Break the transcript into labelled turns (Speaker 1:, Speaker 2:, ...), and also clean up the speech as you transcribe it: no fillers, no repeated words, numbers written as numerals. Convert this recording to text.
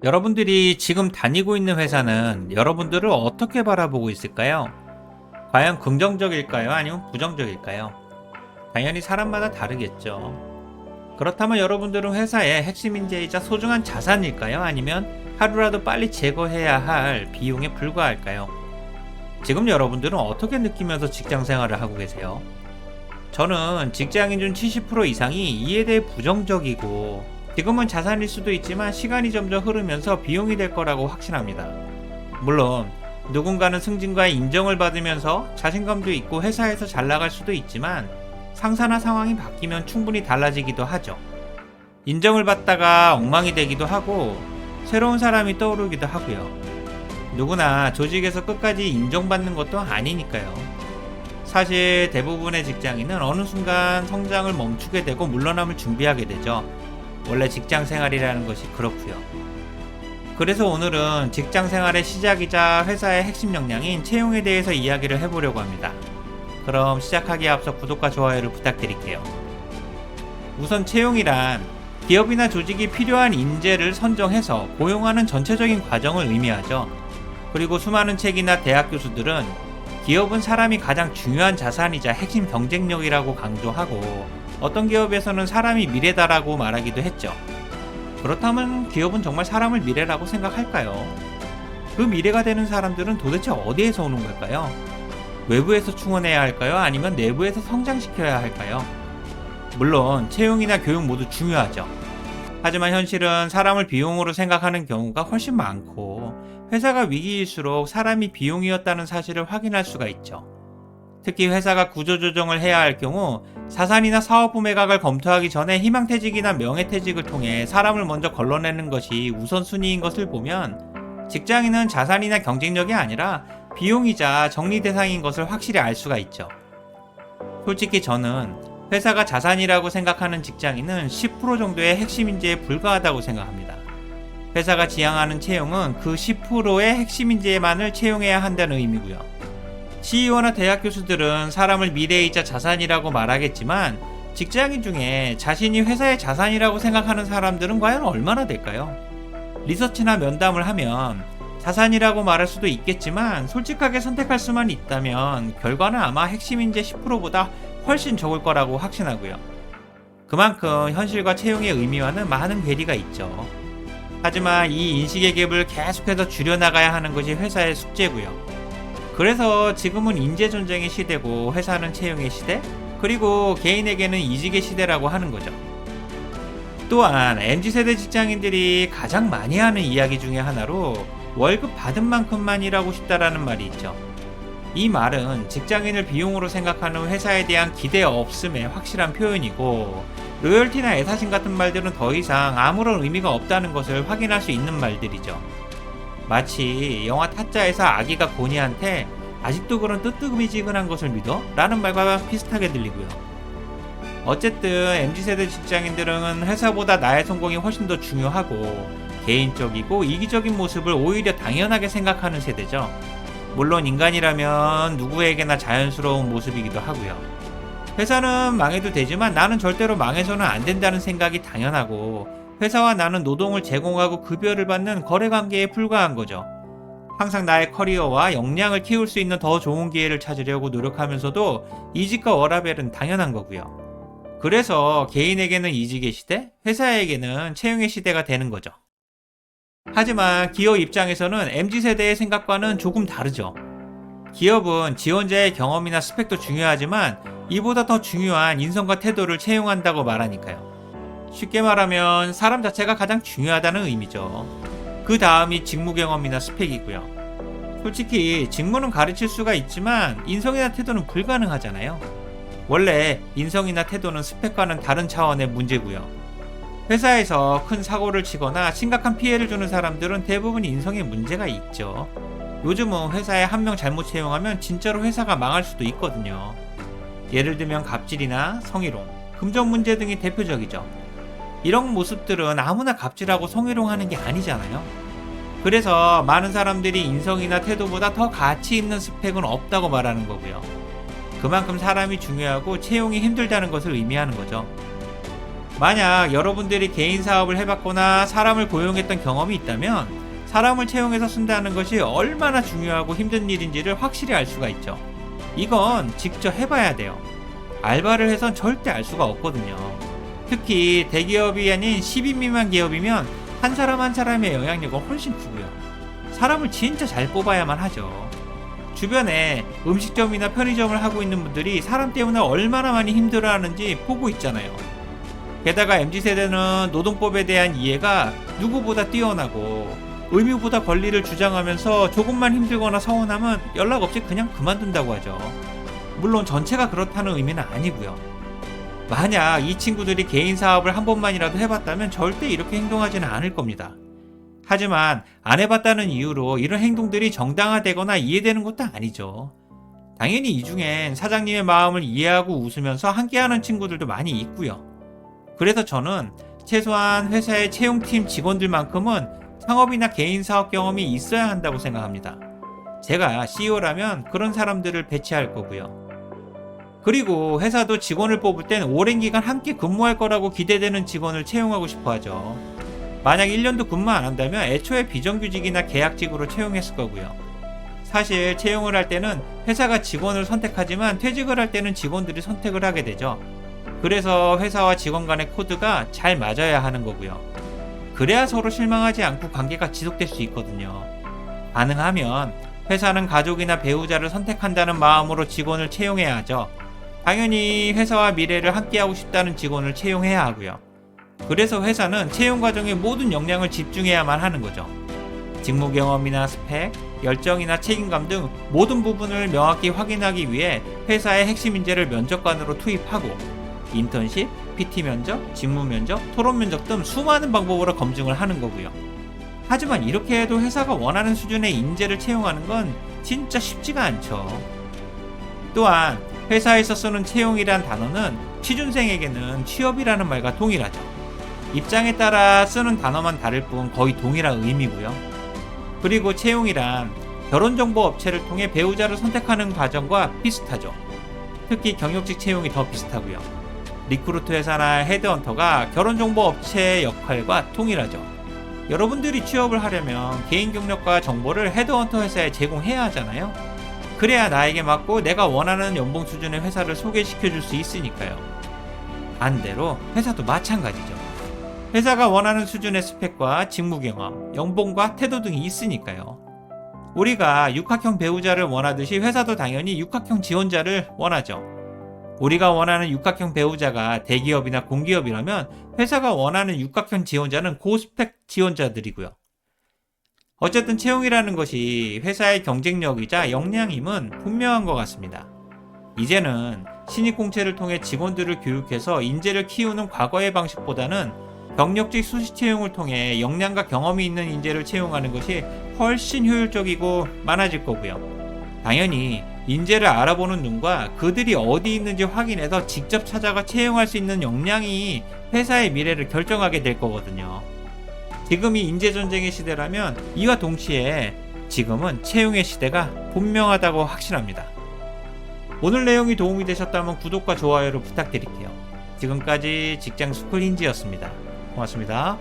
Speaker 1: 여러분들이 지금 다니고 있는 회사는 여러분들을 어떻게 바라보고 있을까요? 과연 긍정적일까요? 아니면 부정적일까요? 당연히 사람마다 다르겠죠. 그렇다면 여러분들은 회사의 핵심 인재이자 소중한 자산일까요? 아니면 하루라도 빨리 제거해야 할 비용에 불과할까요? 지금 여러분들은 어떻게 느끼면서 직장 생활을 하고 계세요? 저는 직장인 중 70% 이상이 이에 대해 부정적이고, 지금은 자산일 수도 있지만 시간이 점점 흐르면서 비용이 될 거라고 확신합니다. 물론 누군가는 승진과 인정을 받으면서 자신감도 있고 회사에서 잘 나갈 수도 있지만, 상사나 상황이 바뀌면 충분히 달라지기도 하죠. 인정을 받다가 엉망이 되기도 하고 새로운 사람이 떠오르기도 하고요. 누구나 조직에서 끝까지 인정받는 것도 아니니까요. 사실 대부분의 직장인은 어느 순간 성장을 멈추게 되고 물러남을 준비하게 되죠. 원래 직장 생활이라는 것이 그렇고요. 그래서 오늘은 직장 생활의 시작이자 회사의 핵심 역량인 채용에 대해서 이야기를 해보려고 합니다. 그럼 시작하기에 앞서 구독과 좋아요를 부탁드릴게요. 우선 채용이란 기업이나 조직이 필요한 인재를 선정해서 고용하는 전체적인 과정을 의미하죠. 그리고 수많은 책이나 대학 교수들은 기업은 사람이 가장 중요한 자산이자 핵심 경쟁력이라고 강조하고, 어떤 기업에서는 사람이 미래다라고 말하기도 했죠. 그렇다면 기업은 정말 사람을 미래라고 생각할까요? 그 미래가 되는 사람들은 도대체 어디에서 오는 걸까요? 외부에서 충원해야 할까요? 아니면 내부에서 성장시켜야 할까요? 물론 채용이나 교육 모두 중요하죠. 하지만 현실은 사람을 비용으로 생각하는 경우가 훨씬 많고, 회사가 위기일수록 사람이 비용이었다는 사실을 확인할 수가 있죠. 특히 회사가 구조조정을 해야 할 경우 자산이나 사업부 매각을 검토하기 전에 희망퇴직이나 명예퇴직을 통해 사람을 먼저 걸러내는 것이 우선순위인 것을 보면, 직장인은 자산이나 경쟁력이 아니라 비용이자 정리 대상인 것을 확실히 알 수가 있죠. 솔직히 저는 회사가 자산이라고 생각하는 직장인은 10% 정도의 핵심 인재에 불과하다고 생각합니다. 회사가 지향하는 채용은 그 10%의 핵심 인재만을 채용해야 한다는 의미고요. CEO나 대학 교수들은 사람을 미래이자 자산이라고 말하겠지만, 직장인 중에 자신이 회사의 자산이라고 생각하는 사람들은 과연 얼마나 될까요? 리서치나 면담을 하면 자산이라고 말할 수도 있겠지만, 솔직하게 선택할 수만 있다면 결과는 아마 핵심 인재 10%보다 훨씬 적을 거라고 확신하고요. 그만큼 현실과 채용의 의미와는 많은 괴리가 있죠. 하지만 이 인식의 갭을 계속해서 줄여나가야 하는 것이 회사의 숙제고요. 그래서 지금은 인재 전쟁의 시대고 회사는 채용의 시대, 그리고 개인에게는 이직의 시대라고 하는 거죠. 또한 MZ세대 직장인들이 가장 많이 하는 이야기 중에 하나로 월급 받은 만큼만 일하고 싶다라는 말이 있죠. 이 말은 직장인을 비용으로 생각하는 회사에 대한 기대 없음의 확실한 표현이고, 로열티나 애사심 같은 말들은 더 이상 아무런 의미가 없다는 것을 확인할 수 있는 말들이죠. 마치 영화 타짜에서 아기가 고니한테 "아직도 그런 뜨뜨미지근한 것을 믿어?" 라는 말과 비슷하게 들리고요. 어쨌든 MZ세대 직장인들은 회사보다 나의 성공이 훨씬 더 중요하고 개인적이고 이기적인 모습을 오히려 당연하게 생각하는 세대죠. 물론 인간이라면 누구에게나 자연스러운 모습이기도 하고요. 회사는 망해도 되지만 나는 절대로 망해서는 안 된다는 생각이 당연하고, 회사와 나는 노동을 제공하고 급여를 받는 거래관계에 불과한 거죠. 항상 나의 커리어와 역량을 키울 수 있는 더 좋은 기회를 찾으려고 노력하면서도 이직과 워라밸은 당연한 거고요. 그래서 개인에게는 이직의 시대, 회사에게는 채용의 시대가 되는 거죠. 하지만 기업 입장에서는 MZ세대의 생각과는 조금 다르죠. 기업은 지원자의 경험이나 스펙도 중요하지만 이보다 더 중요한 인성과 태도를 채용한다고 말하니까요. 쉽게 말하면 사람 자체가 가장 중요하다는 의미죠. 그 다음이 직무 경험이나 스펙이고요. 솔직히 직무는 가르칠 수가 있지만 인성이나 태도는 불가능하잖아요. 원래 인성이나 태도는 스펙과는 다른 차원의 문제고요. 회사에서 큰 사고를 치거나 심각한 피해를 주는 사람들은 대부분 인성에 문제가 있죠. 요즘은 회사에 한 명 잘못 채용하면 진짜로 회사가 망할 수도 있거든요. 예를 들면 갑질이나 성희롱, 금전 문제 등이 대표적이죠. 이런 모습들은 아무나 갑질하고 성희롱하는 게 아니잖아요. 그래서 많은 사람들이 인성이나 태도보다 더 가치 있는 스펙은 없다고 말하는 거고요. 그만큼 사람이 중요하고 채용이 힘들다는 것을 의미하는 거죠. 만약 여러분들이 개인 사업을 해봤거나 사람을 고용했던 경험이 있다면 사람을 채용해서 쓴다는 것이 얼마나 중요하고 힘든 일인지를 확실히 알 수가 있죠. 이건 직접 해봐야 돼요. 알바를 해선 절대 알 수가 없거든요. 특히 대기업이 아닌 10인 미만 기업이면 한 사람 한 사람의 영향력은 훨씬 크고요. 사람을 진짜 잘 뽑아야만 하죠. 주변에 음식점이나 편의점을 하고 있는 분들이 사람 때문에 얼마나 많이 힘들어하는지 보고 있잖아요. 게다가 MZ세대는 노동법에 대한 이해가 누구보다 뛰어나고 의무보다 권리를 주장하면서 조금만 힘들거나 서운하면 연락 없이 그냥 그만둔다고 하죠. 물론 전체가 그렇다는 의미는 아니고요. 만약 이 친구들이 개인 사업을 한 번만이라도 해봤다면 절대 이렇게 행동하지는 않을 겁니다. 하지만 안 해봤다는 이유로 이런 행동들이 정당화되거나 이해되는 것도 아니죠. 당연히 이 중엔 사장님의 마음을 이해하고 웃으면서 함께하는 친구들도 많이 있고요. 그래서 저는 최소한 회사의 채용팀 직원들만큼은 창업이나 개인 사업 경험이 있어야 한다고 생각합니다. 제가 CEO라면 그런 사람들을 배치할 거고요. 그리고 회사도 직원을 뽑을 땐 오랜 기간 함께 근무할 거라고 기대되는 직원을 채용하고 싶어 하죠. 만약 1년도 근무 안 한다면 애초에 비정규직이나 계약직으로 채용했을 거고요. 사실 채용을 할 때는 회사가 직원을 선택하지만 퇴직을 할 때는 직원들이 선택을 하게 되죠. 그래서 회사와 직원 간의 코드가 잘 맞아야 하는 거고요. 그래야 서로 실망하지 않고 관계가 지속될 수 있거든요. 가능하면 회사는 가족이나 배우자를 선택한다는 마음으로 직원을 채용해야 하죠. 당연히 회사와 미래를 함께하고 싶다는 직원을 채용해야 하고요. 그래서 회사는 채용 과정에 모든 역량을 집중해야만 하는 거죠. 직무 경험이나 스펙, 열정이나 책임감 등 모든 부분을 명확히 확인하기 위해 회사의 핵심 인재를 면접관으로 투입하고 인턴십, PT 면접, 직무 면접, 토론 면접 등 수많은 방법으로 검증을 하는 거고요. 하지만 이렇게 해도 회사가 원하는 수준의 인재를 채용하는 건 진짜 쉽지가 않죠. 또한 회사에서 쓰는 채용이란 단어는 취준생에게는 취업이라는 말과 동일하죠. 입장에 따라 쓰는 단어만 다를 뿐 거의 동일한 의미고요. 그리고 채용이란 결혼정보 업체를 통해 배우자를 선택하는 과정과 비슷하죠. 특히 경력직 채용이 더 비슷하고요. 리크루트 회사나 헤드헌터가 결혼정보 업체의 역할과 동일하죠. 여러분들이 취업을 하려면 개인 경력과 정보를 헤드헌터 회사에 제공해야 하잖아요. 그래야 나에게 맞고 내가 원하는 연봉 수준의 회사를 소개시켜 줄 수 있으니까요. 반대로 회사도 마찬가지죠. 회사가 원하는 수준의 스펙과 직무 경험, 연봉과 태도 등이 있으니까요. 우리가 육각형 배우자를 원하듯이 회사도 당연히 육각형 지원자를 원하죠. 우리가 원하는 육각형 배우자가 대기업이나 공기업이라면 회사가 원하는 육각형 지원자는 고스펙 지원자들이고요. 어쨌든 채용이라는 것이 회사의 경쟁력이자 역량임은 분명한 것 같습니다. 이제는 신입 공채를 통해 직원들을 교육해서 인재를 키우는 과거의 방식보다는 경력직 수시 채용을 통해 역량과 경험이 있는 인재를 채용하는 것이 훨씬 효율적이고 많아질 거고요. 당연히 인재를 알아보는 눈과 그들이 어디 있는지 확인해서 직접 찾아가 채용할 수 있는 역량이 회사의 미래를 결정하게 될 거거든요. 지금이 인재전쟁의 시대라면 이와 동시에 지금은 채용의 시대가 분명하다고 확신합니다. 오늘 내용이 도움이 되셨다면 구독과 좋아요를 부탁드릴게요. 지금까지 직장스쿨 힌지였습니다. 고맙습니다.